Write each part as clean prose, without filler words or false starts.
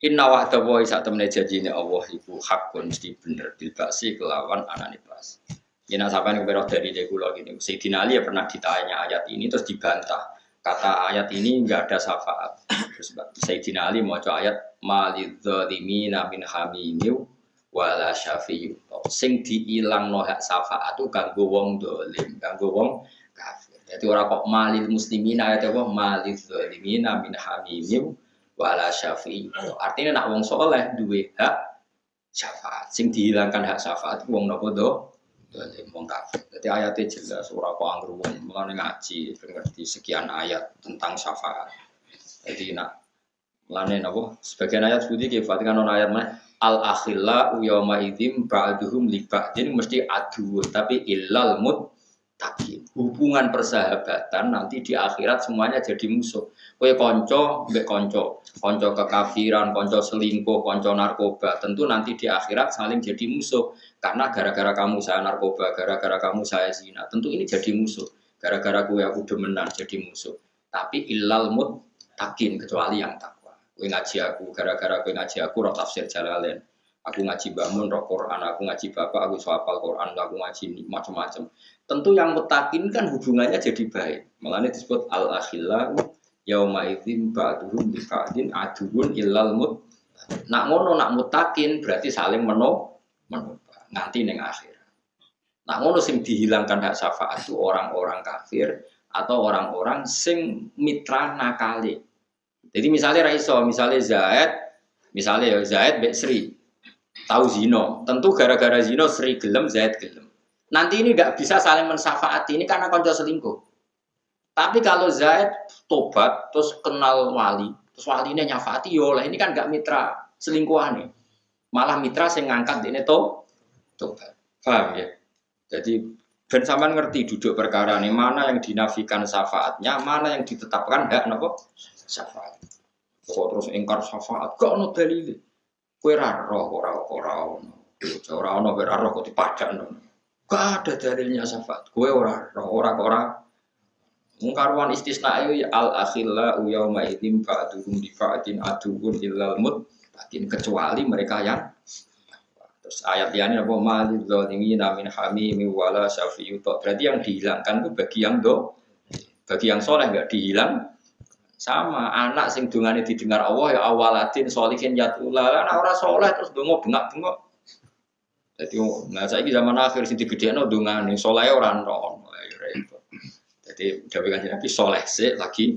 Inna wa'da wa sak temene janjine Allah iku hakun mesti bener bil ba'si kelawan anane bas. Yen sampean kepero dari kula gini, Sayyidina Ali ya pernah ditanya ayat ini terus dibantah. Kata ayat ini enggak ada syafaat. Terus Sayyidina Ali maca ayat malidzalimin min hamimiu wala syafi'u. Sing diilangno hak syafaat itu kanggo wong dolim, kanggo wong kafir. Jadi ora kok malil muslimin ayat apa malidzalimin min hamimiu wala syafi'i. Artinya nak wong soleh duwe hak syafaat. Sing dihilangkan hak syafaat wong napa do? Wong kafir. Jadi ayatnya jelas ora kok anggere wong mulane ngaji ngerti sekian ayat tentang syafaat. Jadi nak mulane napa sebagian ayat seperti ki Fatihah non ayat mah al akhilla yauma idzim ba'duhum li ba'din mesti adu tapi illal takin. Hubungan persahabatan nanti di akhirat semuanya jadi musuh. Kowe kanca mbek kanca, kanca kekafiran, kanca selingkuh, kanca narkoba, tentu nanti di akhirat saling jadi musuh. Karena gara-gara kamu saya narkoba, gara-gara kamu saya zina, tentu ini jadi musuh. Gara-gara kowe aku demenan jadi musuh. Tapi illal takin kecuali yang takwa. Kowe ngaji aku, gara-gara kowe ngaji aku roh tafsir Jalalain. Aku ngaji bangun roh Quran, aku ngaji bapak, aku hafal Quran, aku ngaji macam-macam. Tentu yang mutakin kan hubungannya jadi baik. Makanya disebut al-akhillau yauma idzin ba'duhum li ba'din aduun illal mut. Nak ngono nak mutakin berarti saling menoba nanti ning akhir. Nak ngono sing dihilangkan hak syafaat itu orang-orang kafir atau orang-orang sing mitra nakali. Jadi misalnya Raiso, misalnya Zaid mbek Sri tahu zino, tentu gara-gara zino Sri gelem Zaid gelem. Nanti ini nggak bisa saling mensyafaati ini karena konco selingkuh. Tapi kalau Zaid tobat terus kenal wali, terus walinya nyafaati yolah ini kan nggak mitra selingkuhan nih. Malah mitra sing ngangkat ini tobat. Paham ya? Jadi ben sampean ngerti duduk perkara ini mana yang dinafikan syafaatnya, mana yang ditetapkan hak napa syafaat. Kok terus ingkar syafaat gak ono dalil. Kowe ra roh ora ono kok dipadakno. Gak ada dalilnya syafaat. Gue ora. Mungkaruan istisna ya al akhilla yauma idzin ba'duhum li ba'din aduun illal mutakin kecuali mereka yang terus ayat ini apa malil zalimin min hamimi wala syafi'u. Berarti yang dihilangkan itu bagi yang soleh enggak dihilang. Sama anak sing dungane didengar Allah ya awaladin sholihin yatula. Ana ora soleh terus donga bengak-bengok. Jadi, nah saya zaman akhir sih digedekno dongane soleh ora ono. Jadi dawuh Kanjeng Nabi soleh sik lagi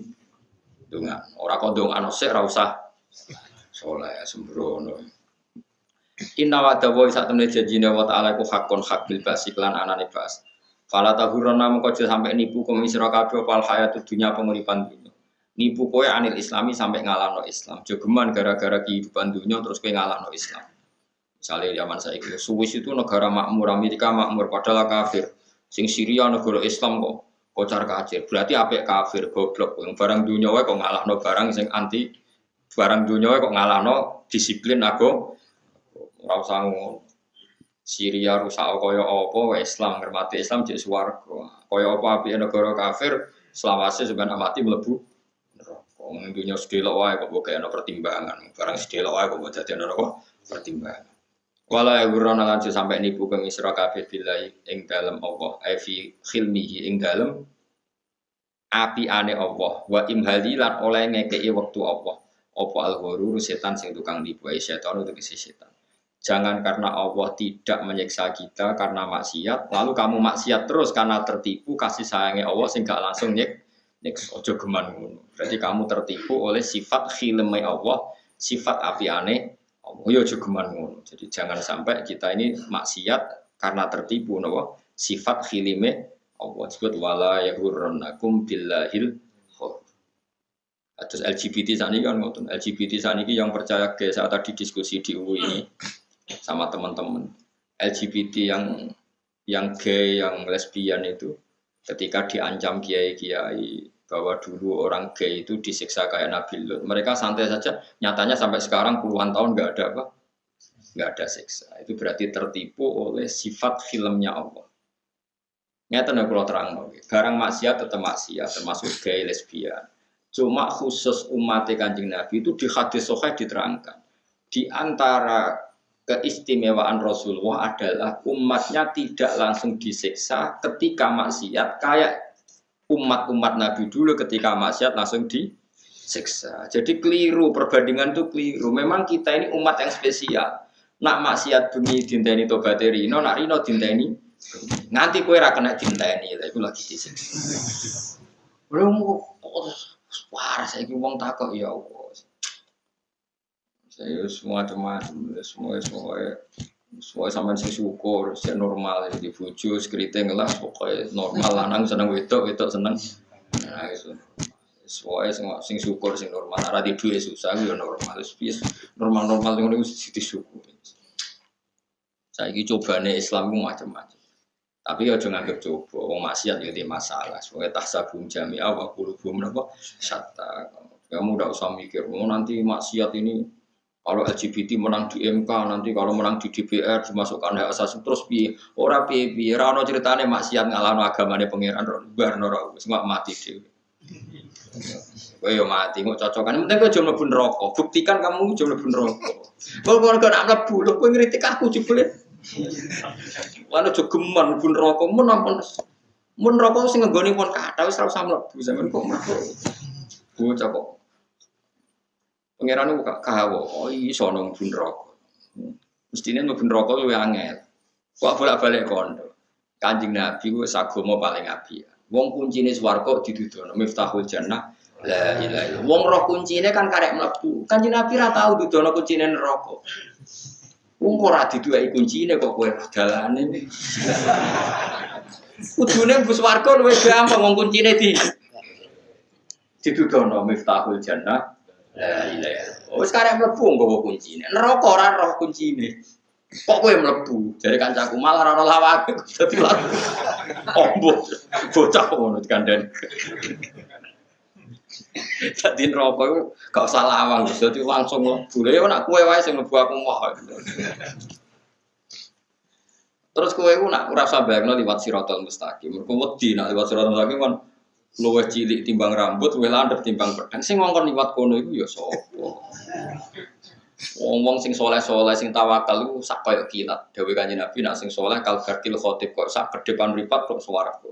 dongan. Ora kok dongano sik ora usah soleh sembrono. Inna wa dawu sak temne janjine wa ta'ala ku hakun hak bil basi lan anane bas. Fala tahuruna mengko sampai nipu komisira kabeh pal hayatud dunya penguripan dunya. Nipu kowe anil islami sampai ngalahno Islam. Jogeman gara-gara kehidupan dunya terus kowe ngalahno Islam. Misalnya zaman saya itu, Swiss itu negara makmur, Amerika makmur, padahal kafir. Sing Syria negara Islam kok kocar kacir. Berarti apik kafir, goblok. Yang barang dunia kok ngalahno barang sing anti, barang dunia kok ngalahno disiplin aku. Ora usah ngono. Syria rusak kaya apa, Islam ngremati Islam jek swarga. Kaya apa apike negara kafir, selawase sampeyan mati mlebu neraka. Wong dunia sedelok wae kok mbok ana pertimbangan. Barang sedelok wae kok mbok dadi ana pertimbangan. Wala yagurana lanjut sampai nipu kang isra kabeh billahi ing dalem Allah fi khilmihi ing dalem apiane Allah wa imhali lan oleh ngekeki wektu Allah apa al-ghurur setan sing tukang nipu setan itu kisi setan. Jangan karena Allah tidak menyiksa kita karena maksiat lalu kamu maksiat terus karena tertipu kasih sayangnya Allah sing gak langsung nyiksa aja geman ngono. Berarti kamu tertipu oleh sifat khilmi Allah, sifat apiane Oh ya jogeman ngono. Jadi jangan sampai kita ini maksiat karena tertipu napa sifat khilime Allah disebut wala yaghurrannakum billahil ghurur. Terus LGBT sakniki kan ngoten. LGBT sakniki yang percaya ke saat tadi diskusi di UI ini sama teman-teman. LGBT yang gay, yang lesbian itu ketika diancam kiai-kiai bahwa dulu orang gay itu disiksa kayak Nabi Lut. Mereka santai saja, nyatanya sampai sekarang puluhan tahun nggak ada siksa. Itu berarti tertipu oleh sifat filmnya Allah. Nyata nih kalau terang, barang maksiat tetap maksiat, termasuk gay lesbian. Cuma khusus umat Kanjeng Nabi itu di hadis sahih diterangkan. Di antara keistimewaan Rasulullah adalah umatnya tidak langsung disiksa ketika maksiat kayak umat-umat Nabi dulu ketika maksiat langsung disiksa. Jadi keliru, perbandingan itu keliru. Memang kita ini umat yang spesial. Nak maksiat bengi dinteni tobaté rino, nak rino dinteni nganti kowe ra kena dinteni. Lha iku lagi disiksa. Belum parah saiki wong takok ya Allah. Saya semua macam semua sama sing syukur, sing normal di bojo skrite ngelas pokoke normal lanang seneng wedok seneng. Nah itu. Semua sing syukur sing normal, ora di duwe susah ya normal wis normal ngono wis disyukuri. Saiki cobane Islam ku macam-macam. Tapi aja nganggep coba wong maksiat ya masalah. Soale tahsabun jami'a wa qulubum napa syatta. Kamu enggak usah mikir, nanti maksiat ini kalau LGBT menang di MK, nanti kalau menang di DPR dimasukkan hak asasi terus piye? Ora piye-piye, ora ono critane maksiat ngalahno agamane pangeran barno ora wis mati dhewe. Kowe yo mati, kok cocokan. Penting kowe aja mlebu neraka. Buktikan kamu aja mlebu neraka. Kok nak mlebu, lho kowe ngritik aku jebule. Lan aja geman mlebu neraka, mun neraka sing nggone pun kathah wis ora usah mlebu sampean kok mlebu. Bocah kok pangeran itu kahawa, iso nang bun rokok. Mestine nang bun rokok luwih angel. Kok bolak-balik kondo. Kanjeng Nabi ku sagama paling apik. Wong kuncine swarga didudono Miftahul Jannah. La ilaha illallah. Wong roh kuncine kan karek mlebu. Kanjeng Nabi ra tau dudono kuncine neraka. Wong ora diduweki kuncine kok kowe dalane. Kudune mlebu swarga luwih gampang wong kuncine didudono Miftahul Jannah. La ilaha. Wis karek mlebu nggawa kuncine. Neraka ora roh kuncine. Kok kowe mlebu? Jare kancaku malah ora ono lawake dadi laku. Ombo. Bocah ngono dikandani. Dadi neraka iku gak usah lawang, dadi langsung mlebu. Lha ya nek kowe wae sing mlebu aku moh. Terus kowe iku nek ora usah bayangno liwat Siratal Mustaqim. Mergo wedi nek liwat Siratal Mustaqim kan luwih cilik timbang rambut, luwih landhep timbang pedang. Sing ngongkon liwat kono iku ya sapa? Wong sing saleh-saleh sing tawakal iku sak kaya kilat. Dewe Kanjeng Nabi nek sing saleh kalbarkil khotib kok sak kedepan mripat kok swarga.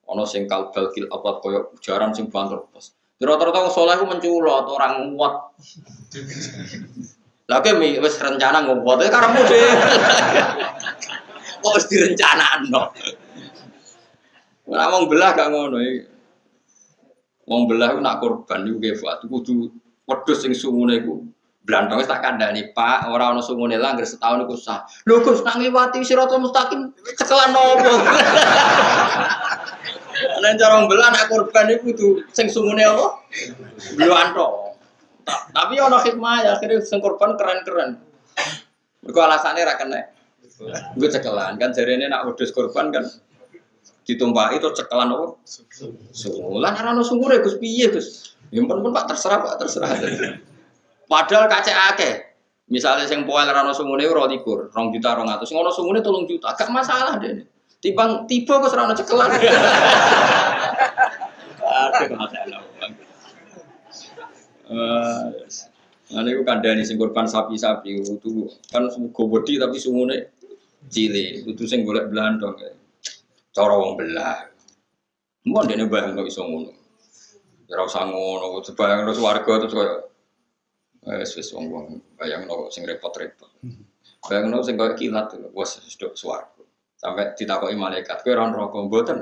Ana sing kalbalkil apa kaya ujaran sing banter pos. Rata-rata wong saleh ku menculot, ora nguwat. Lah kowe wis rencana nguwat karepmu dhewe. Kok wis direncanakno. Ora wong belah gak ngono iki. Wong belah ku nak korban iku kefat kudu wedhus sing sungune iku blantong wis tak kandhani Pak ora ana sungune lah anggere setahun iku sah. Lho Gus nak ngliwati Siratal Mustaqim cekelan nopo? Nek cara wong belah nak korban iku kudu sing sungune apa? Blantong. Tapi ana hikmah ya akhire sing korban keren-keren. Mergo alasane ra kena. Nggo cekelan kan jarene nak wedhus korban kan ditumpaki itu cekelan apa? Sungulan ora ono sungure Gus piye Gus? Ya pun Pak terserah. Padahal kacek akeh. Misale sing poel ora ono sungune 2.200.000, 2.200.000. Sing ono sungune 3 juta, gak masalah dene. Timbang tiba kok ora ono cekelan. Aduh masalah. Ane ku kandhani sing korban sapi-sapi itu kan gobodi tapi sungune cilik, kudu sing golek blandong. Cara wong belah. Mun dene bayang kok iso ngono. Ora usah ngono, bayangno swarga terus koyo wis wong bayangno sing repot-repot. Bayangno sing koyo kilat wis sedok swarga. Sampai ditakoki malaikat, kowe ora neraka mboten.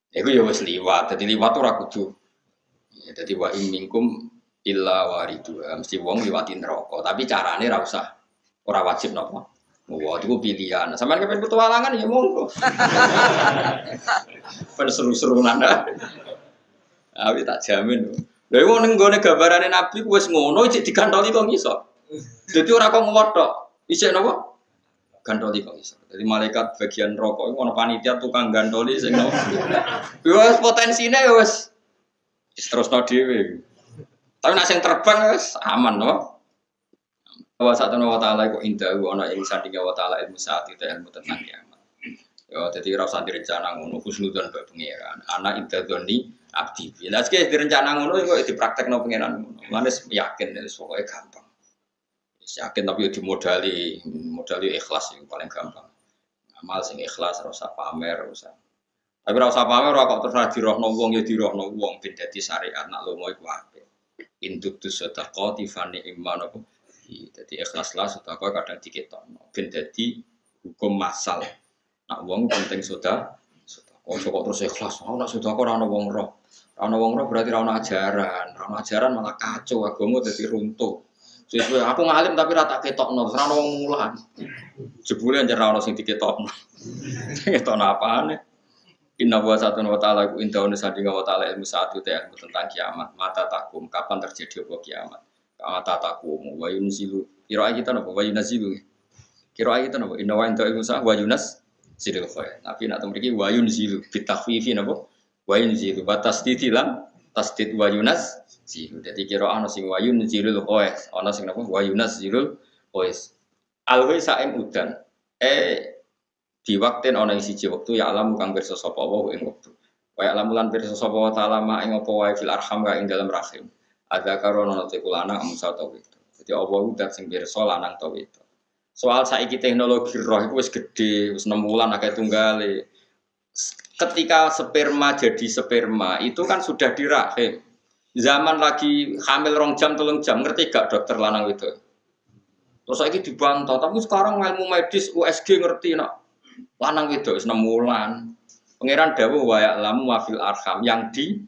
Iku ya wis liwat, dadi liwat ora kudu. Ya dadi wa minkum illa waridu. Mesti wong liwati neraka, tapi carane ora usah. Ora wajib napa. Wah, itu pilihan. Sampai kepen petualangan ya monggo. Pen seru-seruan anda. Tapi tak jamin. Lha wong ning gone gambarane Nabi wis ngono cek digantoli kok iso. Dadi ora kok ngwodok. Isih napa? Gantoli kok iso. Jadi malaikat bagian rokok iku ana panitia tukang gantoli sing napa. Ya wis potensine ya wis terusno dhewe. Tapi nek sing terbang wis aman no. Wa satana wa ta'ala iku indahu ana ing sandinge wa ta'ala ilmu saat itu ilmu tentang kiamat. Ya dadi ora usah direncana ngono husnudzon mbek pangeran. Ana intadzoni abdi. Lah sik direncana ngono iku dipraktekno pangeran ngono. Manes yakin wis pokoke gampang. yakin tapi modali ikhlas yang paling gampang. Amal sing ikhlas rasa pamer rasa. Tapi rasa pamer ora kok terus dirohno wong ya dirohno wong ben dadi syariat nak lomo iku apik. Induk tu sedekah fani iman apa. Jadi ikhlaslah sedekah kadang diketokno ben dadi hukum masal. Nak wong penting sedekah kok terus ikhlas. Nak sedekah ora ana wong roh. Ora ana wong roh berarti ora ana ajaran. Ora ana ajaran malah kacau agama dadi runtuh. Sesuai aku ngalim tapi rata ketokno, ora ono wong mulan. Jebule anjir ora ono sing diketokno. Ketokno apane? Inna wa ta'ala ku inta sandinga wa ta'ala ilmu sa'atu ilmu tentang kiamat. Mata takum kapan terjadi apa kiamat? Mata takum wa yunzilu. Kira kita napa wa yunzilu. Kira kita napa inna wa inta ilmu sa wa yunas sidil khair. Tapi nak mriki wa yunzilu bitakhfifi napa? Wa yunzilu wa tasdid lan tasdid wa yunas zilu. Jadi kira ana sing wa yunzilul qais, ana sing napa wa yunzilul qais. Alwi saem udan. Di waktu ana ing siji wektu ya alam kang pirsa sapa wa ing wektu. Wa ya alam lan pirsa sapa wa ta'ala ma ing apa wae fil arham ka ing dalam rahim. Ada karono te kulana amsa ta itu. Jadi Allah udah sing pirsa lanang ta itu. Soal saiki teknologi roh iku wis gedhe, wis 6 wulan akeh tunggale. Ketika sperma jadi sperma itu kan sudah di rahim. Zaman lagi hamil 2 jam 3 jam ngerti gak dokter lanang itu. Terus saiki dibantah, tapi sekarang ilmu medis USG ngerti nak. Lanang wedok 6 wulan. Pangeran dawuh wa ya'lamu wa fil arham yang di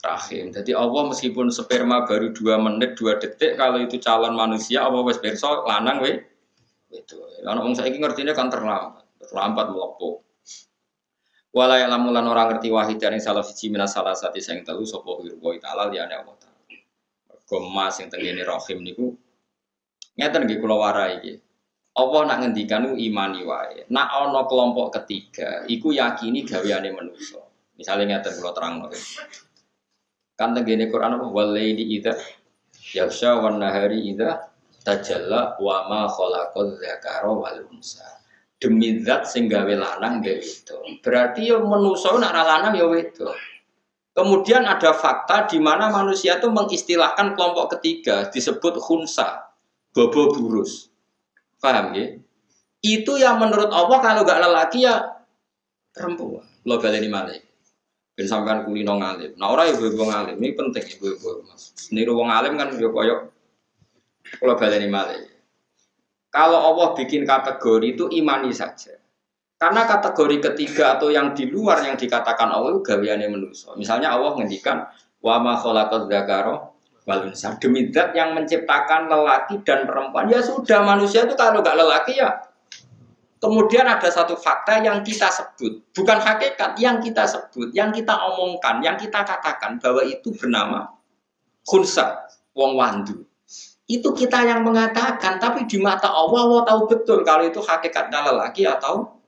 rahim. Jadi Allah meskipun sperma baru 2 menit 2 detik kalau itu calon manusia Allah wis pirsa lanang wedok. Ana wong saiki ngertine kan terlambat mlebu. Wala ya'lamu lan ora ngerti wahidan ing salah siji minas salah sati sing telu sapa wa ta'ala liyane Allah ta'ala. Mergo mas sing tengene rahim niku ngeten nggih kula warai iki. Allah nak ngendikan imani wae. Nak ana kelompok ketiga, iku yakini gaweane manusa. Misale ngeten kula terangno. Kan tengene Quran apa walaili idza yaghsha wan nahari idza tajalla wa ma khalaqal dzakara wal unsa. Demi zat sing gawe lanang gawe wedok. Berarti yo manusa nak ra lanang yo wedok. Kemudian ada fakta di mana manusia itu mengistilahkan kelompok ketiga disebut khunsa, bobo burus. Paham ya? Itu yang menurut Allah kalau gak lelaki ya perempuan. Lo baleni malih. Ben sampean kulino ngalim. Nah ora ibu ngalim, ini penting ibu Mas. Niru wong alim kan yo koyo lo baleni malih. Kalau Allah bikin kategori itu imani saja. Karena kategori ketiga atau yang di luar yang dikatakan Allah itu gaweane manusia. Misalnya Allah ngendikan wa ma khalaqaz dzakara wal unsa, demi zat yang menciptakan lelaki dan perempuan. Ya sudah, manusia itu kalau gak lelaki ya. Kemudian ada satu fakta yang kita sebut, bukan hakikat, yang kita sebut, yang kita omongkan, yang kita katakan bahwa itu bernama khunsa, wong wandu. Itu kita yang mengatakan, tapi di mata Allah, Allah tahu betul kalau itu hakikatnya lelaki atau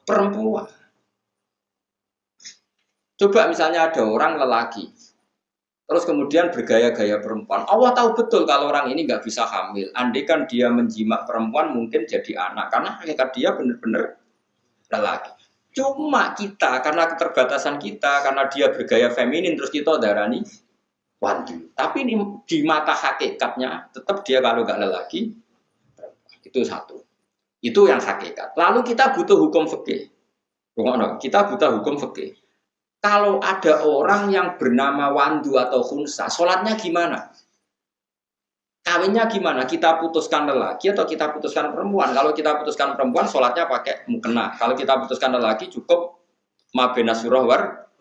perempuan. Coba misalnya ada orang lelaki, terus kemudian bergaya-gaya perempuan. Allah tahu betul kalau orang ini nggak bisa hamil. Andai kan dia menjimak perempuan mungkin jadi anak. Karena hakikat dia benar-benar lelaki. Cuma kita, karena keterbatasan kita, karena dia bergaya feminin, terus kita darani wandu. Tapi di mata hakikatnya, tetap dia kalau nggak lelaki, itu satu. Itu yang hakikat. Lalu kita butuh hukum fikih. Kita butuh hukum fikih. Kalau ada orang yang bernama wandu atau khunsa, sholatnya gimana? Kawinnya gimana? Kita putuskan lelaki atau kita putuskan perempuan? Kalau kita putuskan perempuan, sholatnya pakai mukena. Kalau kita putuskan lelaki, cukup mabena surah war.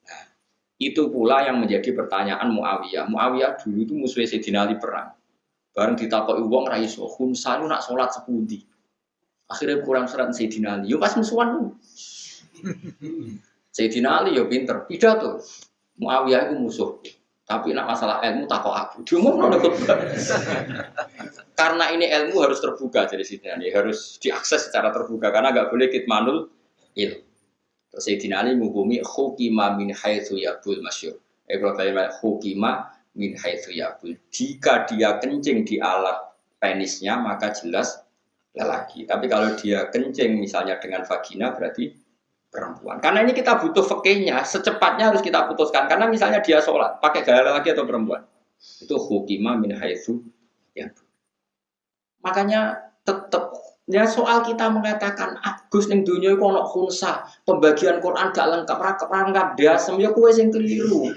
Nah, itu pula yang menjadi pertanyaan Muawiyah. Muawiyah dulu itu musuh Sayyidina Ali perang. Bareng ditakoki wong ra iso, khunsa lu nak sholat sepundi. Akhirnya kurang surat Sayyidina Ali. Yo pas musuhan. Sayyidina Ali ya pinter, pidato. Muawiyah itu musuh. Tapi nak masalah ilmu takok aku. Diumumno khutbah. Karena ini ilmu harus terbuka jadi Sayyidina Ali, harus diakses secara terbuka karena enggak boleh kitmanul ilmu. Terus Sayyidina Ali menghukumi hukima min haitsu yaqul masyhur. Kalau kalimat hukima min haitsu yaqul. Jika dia kencing di alat penisnya maka jelas lelaki. Tapi kalau dia kencing misalnya dengan vagina berarti perempuan. Karena ini kita butuh fikihnya, secepatnya harus kita putuskan. Karena misalnya dia sholat, pakai gaya lelaki atau perempuan. Itu hukima min haitsu ya. Makanya tetap ya soal kita mengatakan Agus ning dunia iku ana khunsa, pembagian Quran gak lengkap, ra lengkap dasem ya kowe sing keliru.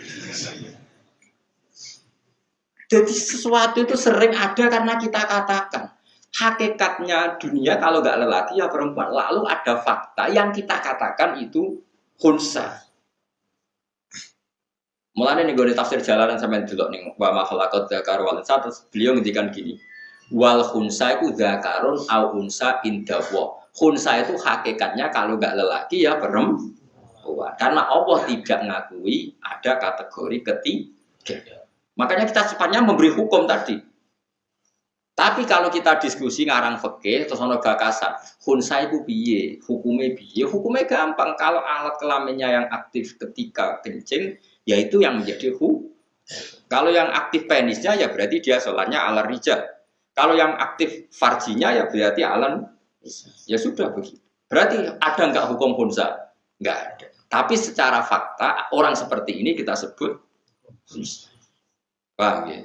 Jadi sesuatu itu sering ada karena kita katakan hakikatnya dunia kalau nggak lelaki ya perempuan. Lalu ada fakta yang kita katakan itu khunsa. Mulane nih gue tafsir jalanan sampai dulu nih wa ma khalaqat dzakar wal unsa terus beliau ngendikan gini. Wal khunsa itu dzakarun au unsa indawa. Khunsa itu hakikatnya kalau nggak lelaki ya perempuan. Karena Allah tidak ngakui ada kategori ketiga. Makanya kita sepatutnya memberi hukum tadi. Tapi kalau kita diskusi ngarang fikih terus ono gagasan, khunsa iku piye? Hukumnya gampang. Kalau alat kelaminnya yang aktif ketika kencing, yaitu yang menjadi Kalau yang aktif penisnya ya berarti dia sholatnya ala rijal. Kalau yang aktif farjinya ya berarti alan. Ya sudah begitu. Berarti ada nggak hukum khunsa? Nggak ada. Tapi secara fakta orang seperti ini kita sebut khunsa. Paham ya?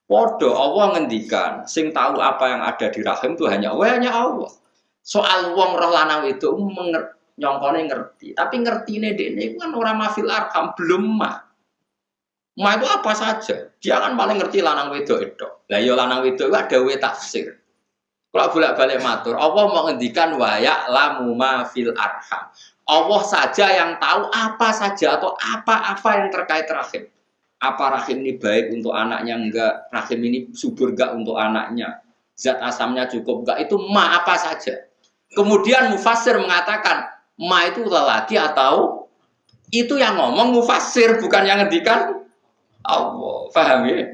Podo Allah ngendikan, sing tahu apa yang ada di rahim itu hanya Allah. Soal wong roh lanang itu nyongkone ngerti, tapi ngertine dekne kan orang mafil arham belum mah. Mah itu apa saja? Dia kan paling ngerti lanang wedok itu. Lah ya lanang wedok itu ada tafsir. Kalau bolak-balik matur, Allah mau ngendikan wa ya'lamu ma fil arham. Allah saja yang tahu apa saja atau apa-apa yang terkait rahim. Apa rahim ini baik untuk anaknya enggak, rahim ini subur enggak untuk anaknya, zat asamnya cukup enggak, itu ma apa saja. Kemudian mufassir mengatakan ma itu lelaki atau itu yang ngomong mufassir bukan yang ngendikan Allah. Paham ya?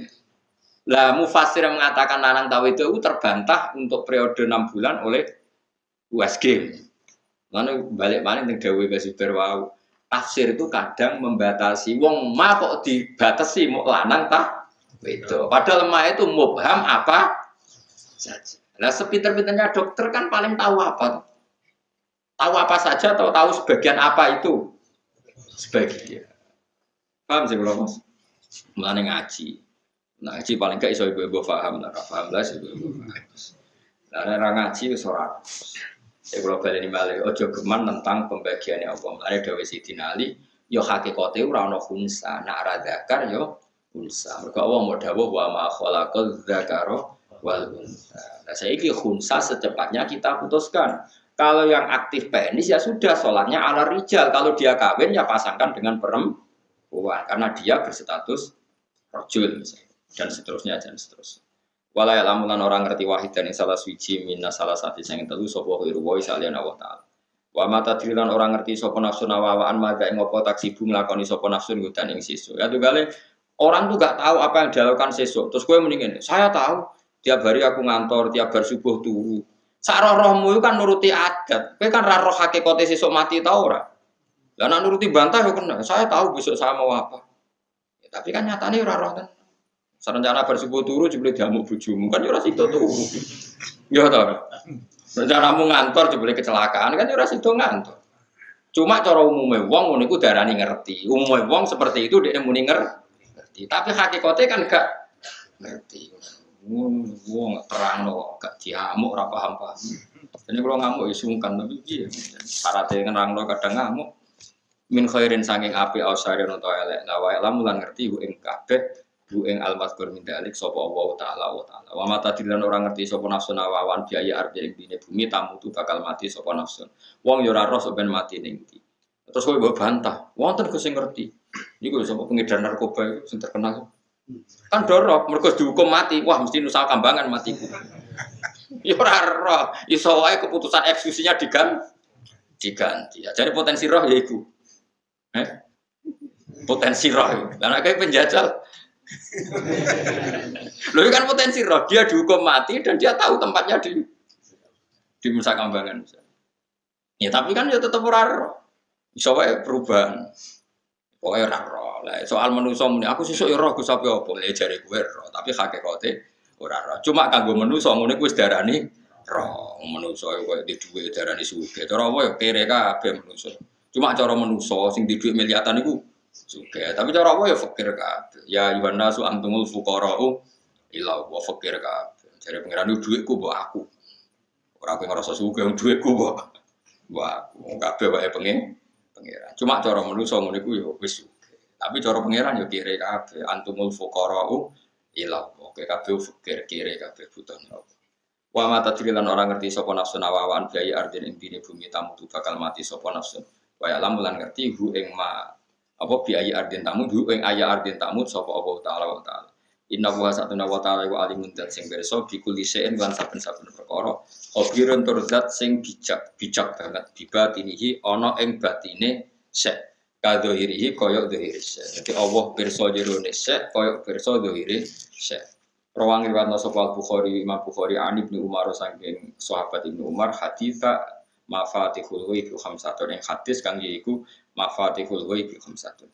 Lah mufassir yang mengatakan lanang tahu itu terbantah untuk periode 6 bulan oleh USG. Lalu balik-balik ning dawuh Basuber wau. Tafsir itu kadang membatasi wong ma kok dibatasi mau lanang tak itu padahal ma itu mubham apa saja. Nah sepinter-pinternya dokter kan paling tahu apa saja atau tahu sebagian apa itu sebagian. Paham sih belum mas? Mulane ngaji paling gak iso ibu-ibu paham lah ibu-ibu. Lah nek ngaji wis ora. Ya kalau balik ini balik, ojo geman tentang pembagiannya Allah. Mulai Dawe Sidina Ali, yo hakikate ora ono khunsa, nak ra dzakar yo khunsa. Mergo Allah mau dawuh wa ma khalaqal dzakara wal unsa. Nah, saiki khunsa secepatnya kita putuskan. Kalau yang aktif penis ya sudah sholatnya ala rijal. Kalau dia kawin ya pasangkan dengan perempuan karena dia berstatus rajul dan seterusnya. Walaya lamulan orang ngerti wahid dan salah suci minna salah satu yang telu sapa irwa salian Allah taala. Wa mata drilan orang ngerti sapa nafsu nawaan maga ing apa taksibu nglakoni sapa nafsu nggodan ing sesuk. Ya tugale orang tuh gak tahu apa yang dilakukan sesuk. Terus kowe muni ngene, saya tahu tiap hari aku ngantor, tiap bar subuh turu. Sak roh-rohmu itu kan nuruti adat. Kowe kan ra roh hakikate sesuk mati ta ora? Lah nek nuruti bantah yo kena. Saya tahu besok saya mau apa. Ya, tapi kan nyatane ora roh kan. Rencana bersubuh turu jebule diamuk bojomu kan ora sido turu. Ya ta. Rencanamu ngantor jebule kecelakaan kan ora sido ngantor. Cuma cara umume wong ngono iku darani ngerti. Umume wong seperti itu dhekne muni ngerti. Tapi hakikate kan gak ngerti. Wong terangno gak diamuk ora paham-paham. Jadi kalau ngamuk ya sungkan tapi piye. Syaratnya nerangno kadang ngamuk. Min khairin saking api ausarin utawa elek. La wa lamulan ngerti ku ing kabeh bu ing almaskur min dalik sapa Allah taala wa mata dilan orang ngerti sapa nafsu nawawan biaya arep ing dine bumi tamu tu bakal mati sapa nafsu wong yo ora roh sampean mati ning ndi terus kowe mbok bantah wonten Gus sing ngerti niku sapa pengedar narkoba iku sing terkenal kan dorok mergo dihukum mati wah mesti nusa kambangan matiku yo ora roh iso wae keputusan eksekusinya diganti jadi potensi roh ya iku potensi roh lan kayak penjajal Loh kan potensi roh dia dihukum mati dan dia tahu tempatnya di Nusa Kambangan. Ya tapi kan ya tetap ora roh. Iso wae perubahan. Pokoke ora roh. Lah soal manusa muni aku sesuk ya roh Gus apa apa le jare kowe roh tapi hakikate ora roh. Cuma kanggo manusa ngene kuwi wis darani roh. Manusa koyo di dhuwit darani sugih. Cara apa ya kere kabeh manusa. Cuma cara manusa sing di dhuwit miliatan iku juga, tapi cara apa ya fakir kabeh. Ya Yohanes antumul fuqara'u ila wa fakir kabeh. Dari pengiran itu duitku mbok aku. Ora kowe ngrasa sugih duitku mbok aku. Kabeh wae pengiran. Cuma cara manusa ngono iku ya wis sugih. Tapi cara pengiran ya kire kabeh antumul fuqara'u ila oke kabeh fakir kire kabeh butuh nopo. Wa mata trilan orang ngerti sapa nafsu nawawan biaya ardin ing dine bumi tamu tu bakal mati sapa nafsu. Wa ya lamulan ngerti hu ing ma apa biaya ardin tamu hu ing aya ardin tamu sapa Allah taala wa taala. Inna wa satuna wa ta'ala wa alimun dat sing pirsa bi kulli shay'in lan saben-saben perkara khabirun tur zat sing bijak banget dibatinihi ana ing batine syek kadhirihi kaya dhiri syek. Dadi Allah pirsa jerone syek kaya pirsa dhiri syek. Rawang riwayat sapa Bukhari Imam Bukhari an Ibnu Umar saking sahabat Ibnu Umar haditsa mafatihul ghaib khamsatun ing hadis kang yaiku mafatihul ghaib khamsatun.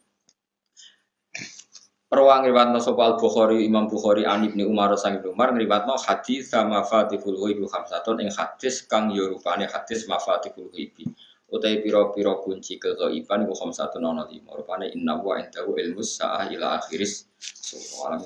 Rawang riwayat sapa Bukhari Imam Bukhari an Ibnu Umar saking Ibnu Umar riwayatno haditsa mafatihul ghaib khamsatun ing hadis kang yo rupane hadis mafatihul ghaib. Utai pira-pira kunci kegaiban ku khamsatun ana 5. Rupane inna wa indahu ilmus sa'a ila akhiris. Subhanallah.